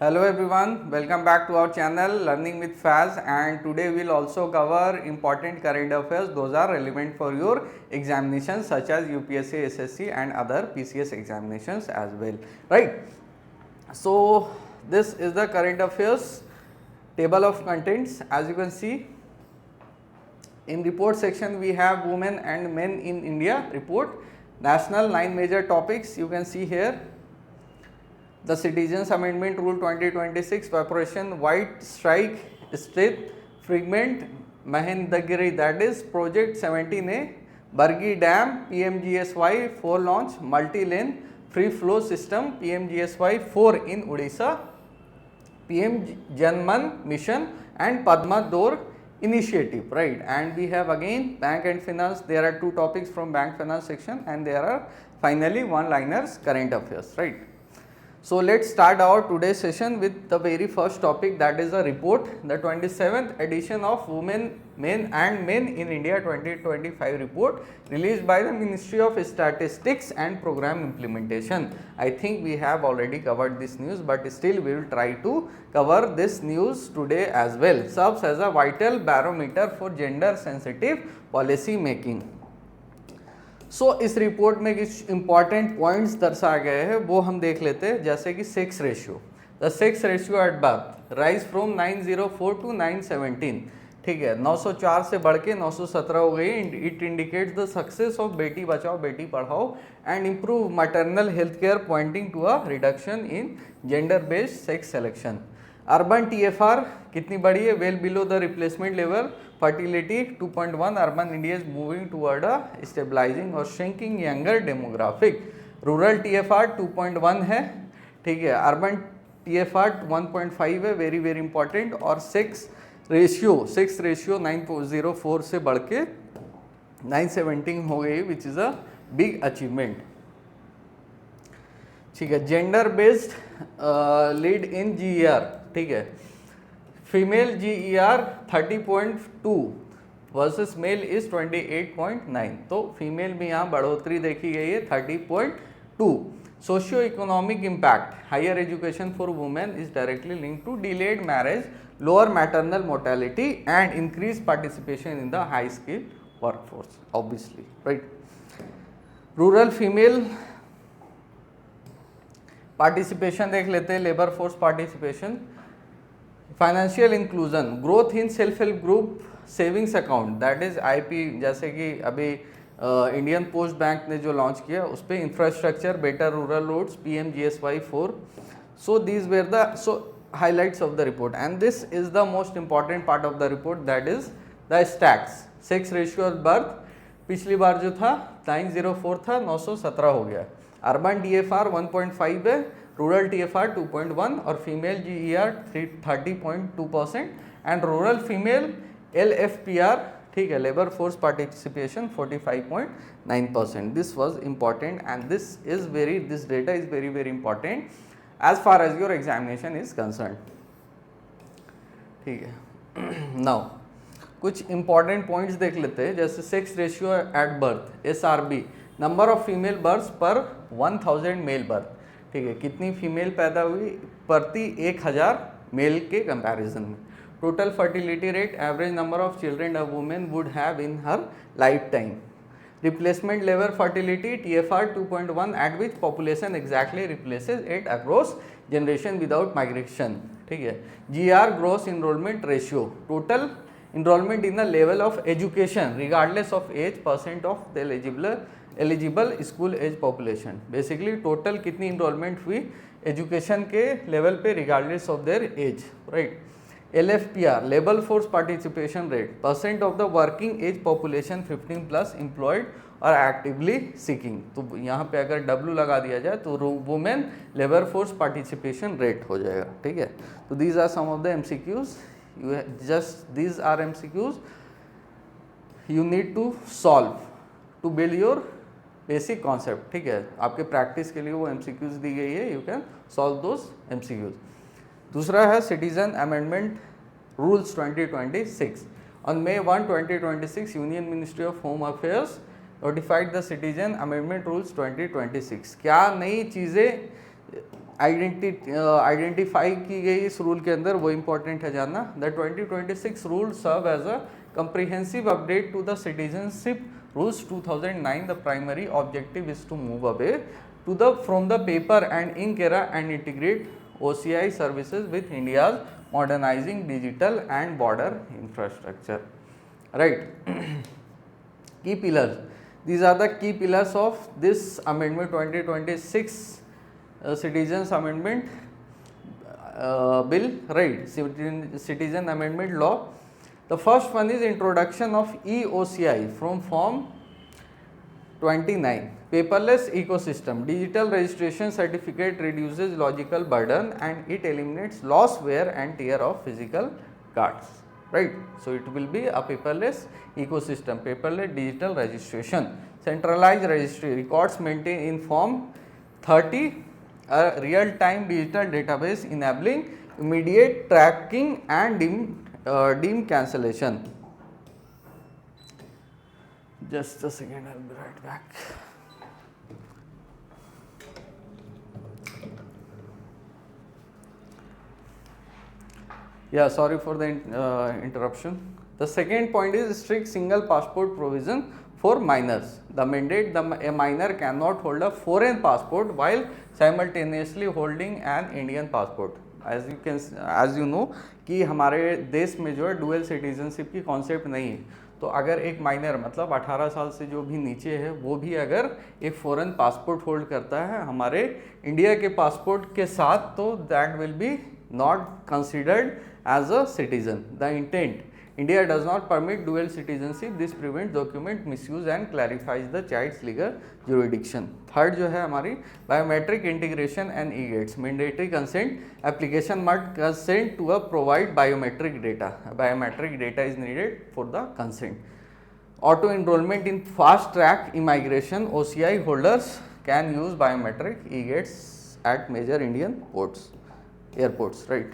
Hello everyone, welcome back to our channel Learning with Faz, and today we will also cover important current affairs. Those are relevant for your examinations such as UPSC, SSC and other PCS examinations as well, right? So this is the current affairs table of contents. As you can see, in report section we have women and men in India report, national 9 major topics you can see here. The Citizens Amendment Rule 2026, Operation White Strike, Strait Fragment, Mahendagiri, that is Project 17A, Bargi Dam, PMGSY 4 launch, multi-lane free flow system, PMGSY 4 in Odisha, PM Janman mission and Padma Door initiative, right? And we have again bank and finance. There are 2 topics from bank finance section, and there are finally one-liners current affairs, right? So let's start our today's session with the very first topic, that is a report, the 27th edition of Women, Men and Men in India 2025 report released by the Ministry of Statistics and Program Implementation. I think we have already covered this news, but still we will try to cover this news today as well. Serves as a vital barometer for gender sensitive policy making. इस report में कुछ important points दर्शाए गए हैं, वो हम देख लेते हैं, जैसे कि sex ratio, the sex ratio at birth rise from 904 to 917, ठीक है, 904 से बढ़ के 917 हो गई. It indicates the success of Beti Bachao Beti Padhao and improve maternal health care, pointing to a reduction in gender based sex selection. Urban TFR कितनी बड़ी है, well below the replacement level. Fertility 2.1, urban India is moving toward a stabilising और shrinking younger demographic. Rural TFR 2.1 है, ठीक है, urban TFR 1.5 है, very very important. और sex ratio 9.04 से बढ़ के 917 हो गई, which is a big achievement, ठीक है. Gender based lead in GER, ठीक है, female GER 30.2 versus male is 28.9, तो फीमेल में यहाँ बढ़ोतरी देखी गई है 30.2. Socio economic impact, higher education for women is directly linked to delayed marriage, lower maternal mortality and increase participation in the high skill workforce, obviously, right. Rural female participation देख लेते हैं, labour force participation. Financial inclusion, growth in self help group savings account, that is IP, जैसे कि अभी Indian post bank ने जो launch किया उस पर infrastructure, better rural roads, PMGSY 4. So these were the highlights of the report, and this is the most important part of the report, that is the stats. Sex ratio of birth पिछली बार जो था 904 था, 917 हो गया. Urban TFR 1.5 है, rural TFR 2.1 और female GER 30.2% and rural female LFPR, ठीक है, labour force participation 45.9%. This was important and this data is very very important as far as your examination is concern, ठीक है. नाउ कुछ important points देख लेते हैं, जैसे sex ratio at birth, SRB, number of female birth पर 1000 mail birth, ठीक है, कितनी फीमेल पैदा हुई प्रति 1000 मेल के कंपैरिजन में. Total fertility rate, average number of children a women would have in her lifetime. Replacement level fertility TFR 2.1 at which population exactly replaces it across generation without migration, ठीक है. GR gross enrolment ratio, total enrollment in the level of education regardless of age, percent of the eligible school age population. Basically total कितनी enrolment हुई education के level पे regardless of their age, right. LFPR labour force participation rate, percent of the working age population 15+ employed और actively seeking. तो यहाँ पे अगर W लगा दिया जाए तो women labour force participation rate हो जाएगा, ठीक है. तो these are some of the MCQs. These are MCQs you need to solve to build your basic concept, ठीक है. आपके प्रैक्टिस के लिए वो MCQs दी गई है, you can solve those MCQs. दूसरा है citizen amendment rules 2026. On May 1, 2026, Union Ministry of Home Affairs notified the Citizen Amendment Rules 2026. क्या नई चीज़ें आइडेंटिफाई की गई इस रूल के अंदर, वो इम्पोर्टेंट है जानना। The 2026 rule serve as a comprehensive update to the citizenship rules 2009. The primary objective is to move away from the paper and ink era and integrate OCI services with India's modernizing digital and border infrastructure. Right. Key pillars. These are the key pillars of this amendment 2026 Citizens Amendment Bill, right? Citizen Amendment Law. The first one is introduction of EOCI from Form 29. Paperless ecosystem. Digital registration certificate reduces logical burden and it eliminates loss, wear and tear of physical cards. Right. So it will be a paperless ecosystem, paperless digital registration, centralized registry, records maintained in Form 30, a real-time digital database enabling immediate tracking and deemed cancellation. Just a second, I'll be right back. Yeah, sorry for the interruption. The second point is strict single passport provision for minors. The mandate, a minor cannot hold a foreign passport while simultaneously holding an Indian passport. As you know कि हमारे देश में जो है dual citizenship की concept नहीं है, तो अगर एक माइनर मतलब 18 साल से जो भी नीचे है वो भी अगर एक फॉरेन पासपोर्ट होल्ड करता है हमारे इंडिया के पासपोर्ट के साथ, तो that will be not considered as a citizen. The intent, India does not permit dual citizenship. This prevents document misuse and clarifies the child's legal jurisdiction. Third जो है हमारी biometric integration and e-gates. Mandatory consent, application must consent to provide biometric data. Biometric data is needed for the consent. Auto enrollment in fast track immigration. OCI holders can use biometric e-gates at major Indian airports, right?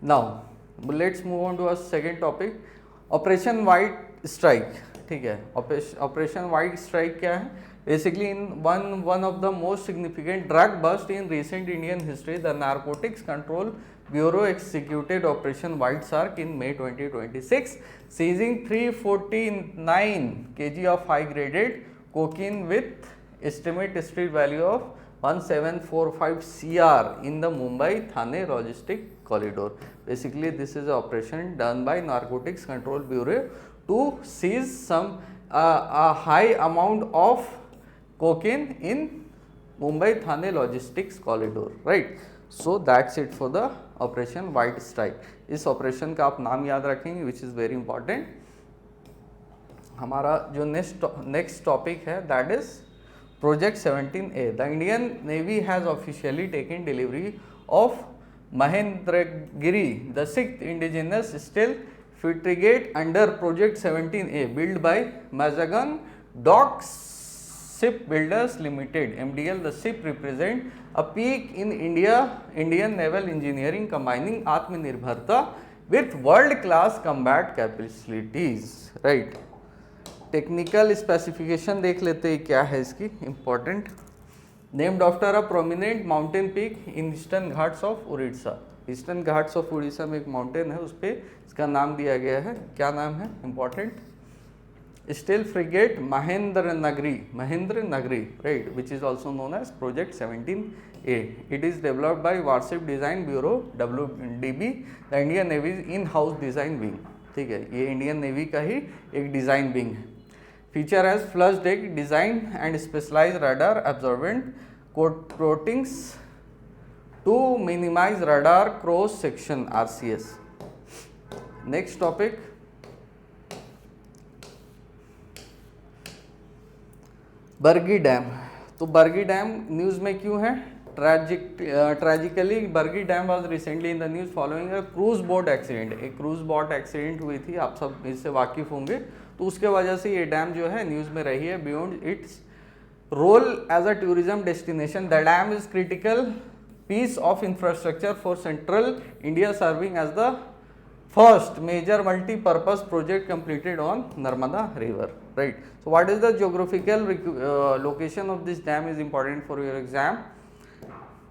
Now let's move on to a second topic, operation white strike. ठीक है, operation white strike क्या है? Basically in one of the most significant drug bust in recent Indian history, the Narcotics Control Bureau executed Operation White Shark in May 2026, seizing 349 kg of high graded cocaine with estimate street value of 1745 CR in the Mumbai Thane logistic corridor. Basically this is an operation done by Narcotics Control Bureau to seize a high amount of cocaine in Mumbai Thane logistics corridor, right? So that's it for the operation White Strike. इस operation का आप नाम याद रखेंगे which is very important. हमारा जो next topic है that is Project 17A. The Indian Navy has officially taken delivery of Mahendragiri, the sixth indigenous stealth frigate under Project 17A, built by Mazagon Dock Shipbuilders Limited (MDL). The ship represents a peak in Indian naval engineering, combining Atmanirbharta with world-class combat capabilities. Right. Technical specification देख लेते हैं क्या है इसकी important. Named after a prominent mountain peak in eastern Ghats of Orissa. Eastern Ghats of Orissa में एक mountain है, उस पर इसका नाम दिया गया है. क्या नाम है important? Steel frigate Mahendra Nagari, right, which is also known as project 17A. It is developed by warship design bureau WDB, the Indian navy in house design wing. ठीक है, ये इंडियन नेवी का ही एक डिजाइन विंग है. Feature has flush deck design and specialized radar absorbent coatings to minimize radar cross section RCS. Next topic, Bargi dam. तो Bargi dam news में क्यों है? Tragically Bargi dam was recently in the news following a cruise boat accident. एक cruise boat accident हुई थी, आप सब इससे वाकिफ होंगे. तो उसके वजह से ये डैम जो है न्यूज़ में रही है. Beyond its role as a tourism destination, the dam is critical piece of infrastructure for central India, serving as the first major multipurpose project completed on Narmada River, right? So what is the geographical location of this dam is important for your exam.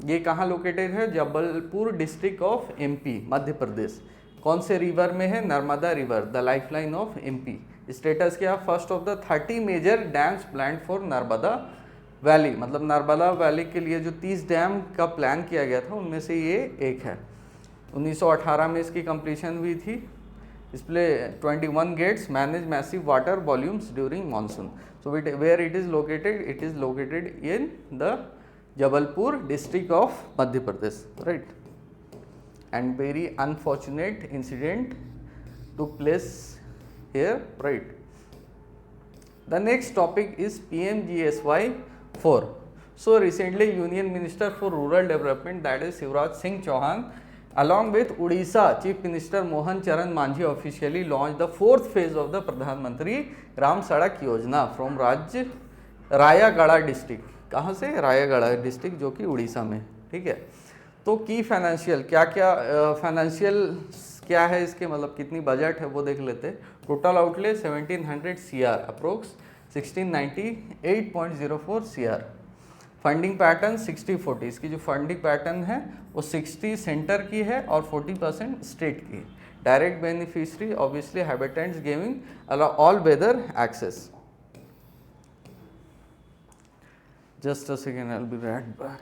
ये कहाँ located है? Jabalpur district of MP, Madhya Pradesh. कौन से river में है? Narmada river, the lifeline of MP. Status क्या? First of the 30 major dams plan for Narmada valley, मतलब Narmada valley के लिए जो 30 डैम का प्लान किया गया था उनमें से ये एक है। 1918 में इसकी कंप्लीशन हुई थी। Display 21 gates manage massive water volumes during monsoon. So where it is located? It is located in the Jabalpur district of Madhya Pradesh, right. And very unfortunate incident took place here, right. The next topic is PMGSY 4. So recently Union Minister for Rural Development, that is Shivraj Singh Chauhan, along with Odisha Chief Minister Mohan Charan Manjhi officially launched the 4th phase of the Pradhan Mantri Gram Sadak Yojana from राज्य रायागढ़ district. कहाँ से? रायागढ़ district, जो कि उड़ीसा में, ठीक है। तो की फाइनेंशियल क्या क्या फाइनेंशियल क्या है इसके, मतलब कितनी बजट है वो देख लेते हैं। Total outlay 1700 CR, approx 1698.04 CR। Funding pattern 60-40, इसकी जो फंडिंग पैटर्न है वो 60 सेंटर की है और 40% स्टेट की। Direct beneficiary obviously habitants giving all weather access. Just a second, I will be right back.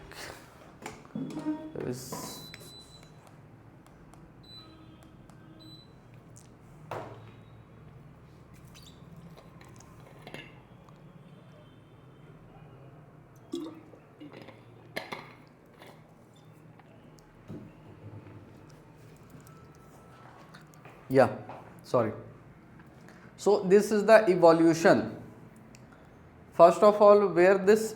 Yeah, sorry. So this is the evolution. First of all, where this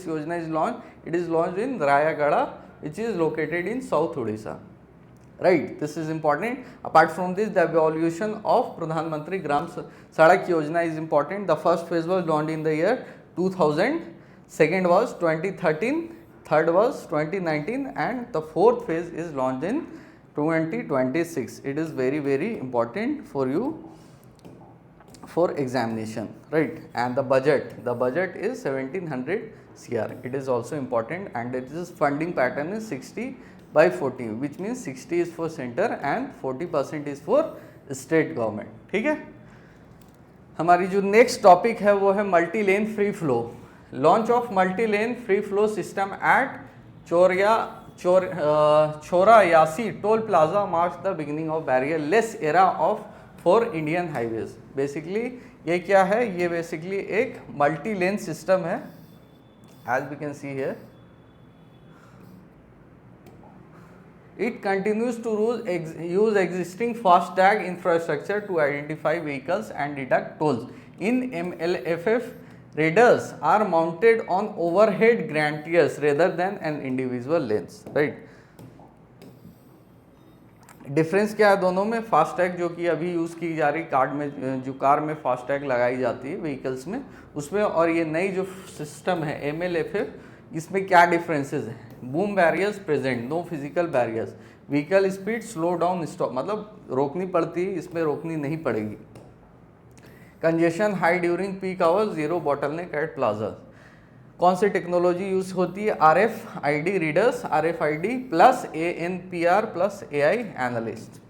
yojana is launched, it is launched in Rayagada, which is located in South Odisha, right. This is important. Apart from this, the evolution of Pradhan Mantri Gram Sadak Yojana is important. The first phase was launched in the year 2000, second was 2013, third was 2019, and the fourth phase is launched in 2026. It is very, very important for you for examination, right. And the budget is 1700 CR. It is also important, and it is funding pattern is 60/40, which means 60 is for center and 40% is for state government, ठीक है। हमारी जो next topic है वो है multi lane free flow. Launch of multi lane free flow system at Chauryasi toll plaza marks the beginning of barrier less era of for Indian highways. Basically ये क्या है? ये बेसिकली एक मल्टी लेन सिस्टम है, as we can see here. It continues to use existing FASTag infrastructure to identify vehicles and deduct tolls. In MLFF, radars are mounted on overhead gantries rather than an individual lanes, right. Difference क्या है दोनों में? FASTag जो कि अभी use की जा रही कार में, जो कार में फास्टैग लगाई जाती है व्हीकल्स में, उसमें, और ये नई जो सिस्टम है MLFF, इसमें क्या डिफरेंसेस हैं? Boom barriers present, no physical barriers, vehicle speed slow down stop, मतलब रोकनी पड़ती है, इसमें रोकनी नहीं पड़ेगी। Congestion high during peak hours, zero bottleneck at plaza. कौन सी टेक्नोलॉजी यूज होती है? RFID readers, RFID plus ANPR plus AI analyst.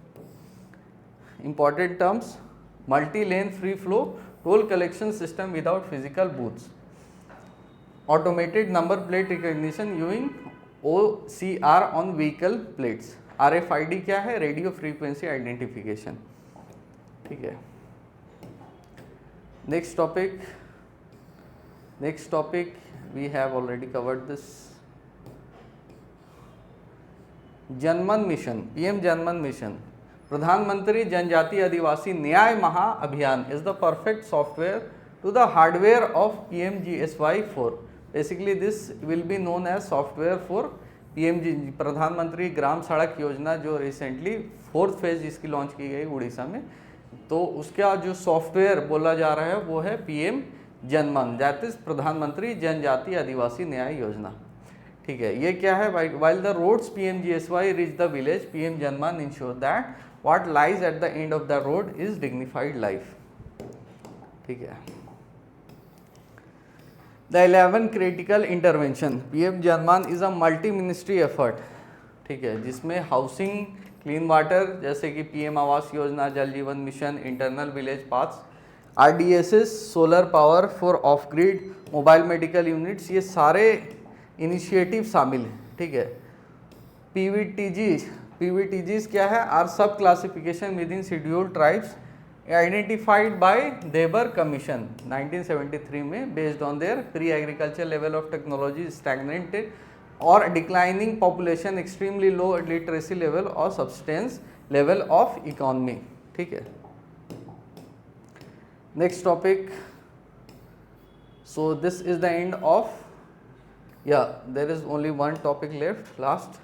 Important terms: multi lane free flow toll collection system without physical booths, automated number plate recognition using OCR on vehicle plates. RFID क्या है? Radio frequency identification, ठीक है। Next topic we have already covered this. Janman mission, PM Janman mission, प्रधानमंत्री जनजातीय आदिवासी न्याय महाअभियान is the perfect software to the hardware of PMGSY 4. Basically this will be known as software for प्रधानमंत्री ग्राम सड़क योजना, जो रिसेंटली 4th फेज इसकी launch की गई उड़ीसा में, तो उसका जो सॉफ्टवेयर बोला जा रहा है वो है PM जनमन, दैट इज प्रधानमंत्री जनजातीय आदिवासी न्याय योजना, ठीक है। ये क्या है? While the roads PMGSY reach the village, PM Janman ensure that what lies at the end of the road is dignified life, ठीक है। The 11 critical intervention, PM Janman is a multi ministry effort, ठीक है, जिसमें हाउसिंग, क्लीन वाटर जैसे कि PM Awas Yojana, जल जीवन mission, internal village paths, RDSS, solar power for of grid, mobile medical units, ये सारे इनिशिएटिव शामिल हैं, ठीक है। पीवीटीजीज क्या है, are sub classification within scheduled tribes identified by Dhebar commission 1973 में, based on their pre agriculture level of technology, stagnant और declining population, extremely low literacy level और सब्सटेंस लेवल ऑफ इकोनॉमी, ठीक है। Next topic, so this is the end of, yeah, there is only one topic left, last.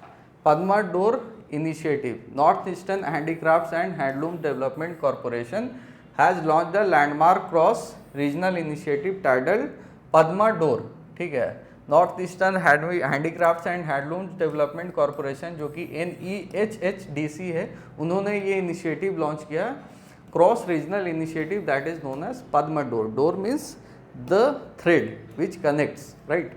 Padma Door initiative, Northeastern Handicrafts and Handloom Development Corporation has launched a landmark cross regional initiative titled Padma Door, ठीक है। North eastern handicrafts and handlooms development corporation जो कि NEHHDC है, उन्होंने ये initiative launch किया, cross regional initiative that is known as Padma Dor. Dor means the thread which connects, right.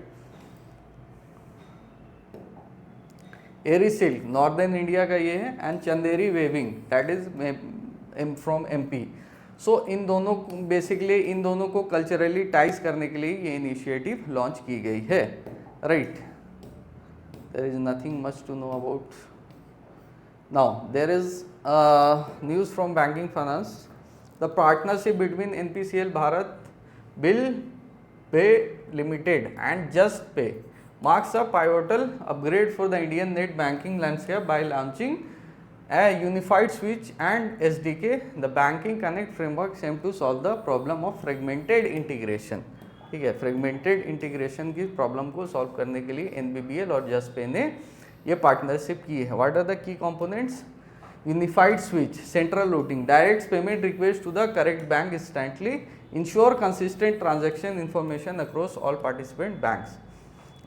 Eri silk northern India का ये है, and Chanderi weaving that is from MP। So इन दोनों बेसिकली इन दोनों को कल्चरली टाइज करने के लिए ये इनिशिएटिव लॉन्च की गई है, right. There is nothing much to know about now. There is news from banking finance, the partnership between NPCL Bharat bill pay limited and just pay marks a pivotal upgrade for the Indian net banking landscape by launching a unified switch and SDK. The Banking Connect framework aims to solve the problem of fragmented integration, ठीक है। Fragmented integration की problem को solve करने के लिए NBBL और जस्टपे ने ये पार्टनरशिप की है। What are the key components, unified switch, central routing, direct payment request to the correct bank instantly, ensure consistent transaction information across all participant banks,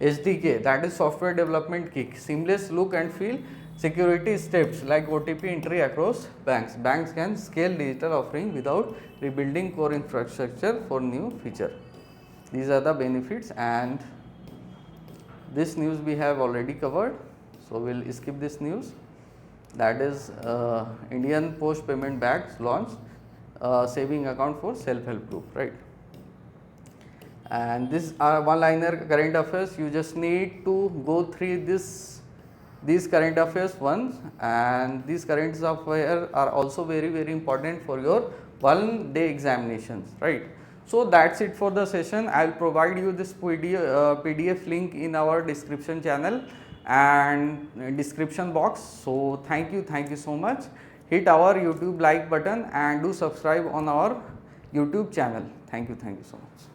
SDK that is software development kit, seamless look and feel, security steps like OTP entry across banks. Banks can scale digital offering without rebuilding core infrastructure for new feature. These are the benefits, and this news we have already covered, so we'll skip this news. That is Indian Post Payment Bank launched saving account for self-help group, right? And this are one-liner current affairs. You just need to go through these current affairs once, and these current affairs are also very important for your one-day examinations, right? So that's it for the session. I'll provide you this PDF link in our description channel and description box. So thank you so much. Hit our YouTube like button and do subscribe on our YouTube channel. Thank you so much.